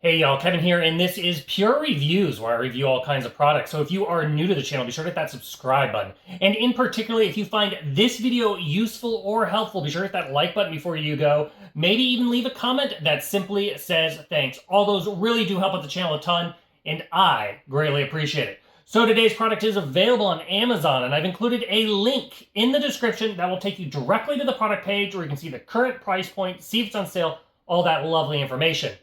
Hey y'all, Kevin here, and this is Pure Reviews, where I review all kinds of products. So if you are new to the channel, be sure to hit that subscribe button. And in particular, if you find this video useful or helpful, be sure to hit that like button before you go. Maybe even leave a comment that simply says thanks. All those really do help out the channel a ton, and I greatly appreciate it. So today's product is available on Amazon, and I've included a link in the description that will take you directly to the product page where you can see the current price point, see if it's on sale, all that lovely information.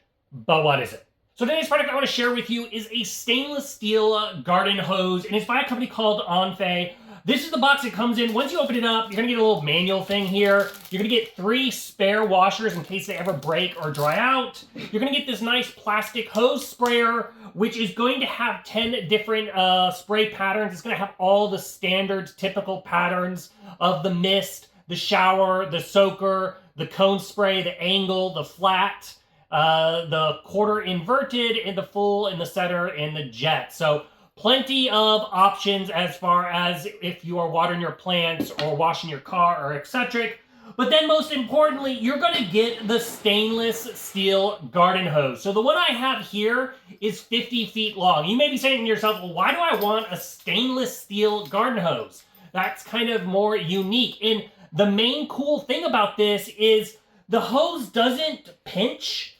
But what is it? So today's product I want to share with you is a stainless steel garden hose, and it's by a company called Eonfay. This is the box it comes in. Once you open it up, you're going to get a little manual thing here. You're going to get 3 spare washers in case they ever break or dry out. You're going to get this nice plastic hose sprayer, which is going to have 10 different spray patterns. It's going to have all the standard typical patterns of the mist, the shower, the soaker, the cone spray, the angle, the flat, the quarter inverted, and the full, and the center, and the jet. So plenty of options as far as if you are watering your plants or washing your car or etc. But then most importantly, you're going to get the stainless steel garden hose. So the one I have here is 50 feet long. You may be saying to yourself, well, why do I want a stainless steel garden hose? That's kind of more unique. And the main cool thing about this is the hose doesn't pinch.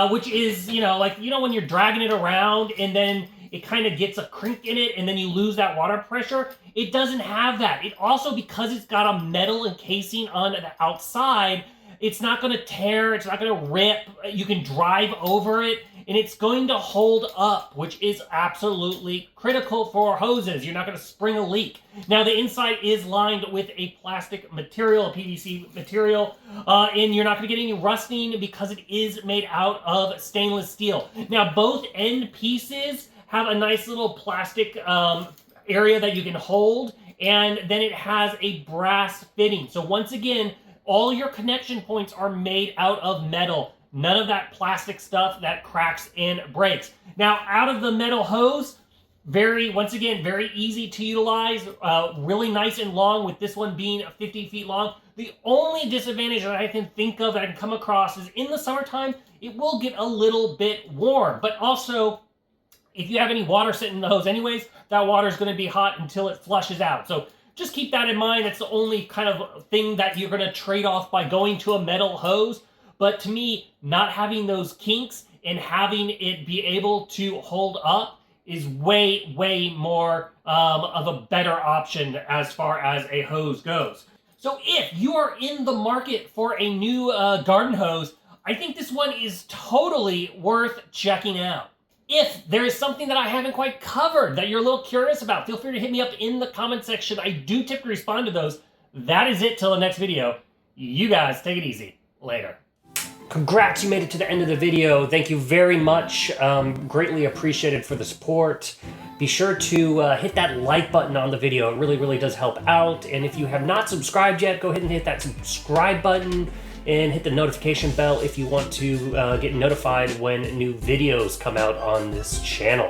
Which is, when you're dragging it around and then it kind of gets a crink in it and then you lose that water pressure. It doesn't have that. It also, because it's got a metal encasing on the outside, it's not going to tear, it's not going to rip. You can drive over it and it's going to hold up, which is absolutely critical for hoses. You're not going to spring a leak. Now, the inside is lined with a plastic material, a PVC material, and you're not going to get any rusting because it is made out of stainless steel. Now, both end pieces have a nice little plastic area that you can hold, and then it has a brass fitting. So once again, all your connection points are made out of metal. None of that plastic stuff that cracks and breaks. Now, out of the metal hose, once again, very easy to utilize, really nice and long, with this one being 50 feet long. The only disadvantage that I can think of that I can come across is in the summertime, it will get a little bit warm. But also, if you have any water sitting in the hose anyways, that water is going to be hot until it flushes out. So just keep that in mind. That's the only kind of thing that you're going to trade off by going to a metal hose. But to me, not having those kinks and having it be able to hold up is way, way more of a better option as far as a hose goes. So if you are in the market for a new garden hose, I think this one is totally worth checking out. If there is something that I haven't quite covered that you're a little curious about, feel free to hit me up in the comment section. I do typically respond to those. That is it till the next video. You guys take it easy. Later. Congrats, you made it to the end of the video. Thank you very much. Greatly appreciated for the support. Be sure to hit that like button on the video. It really, really does help out. And if you have not subscribed yet, go ahead and hit that subscribe button and hit the notification bell if you want to get notified when new videos come out on this channel.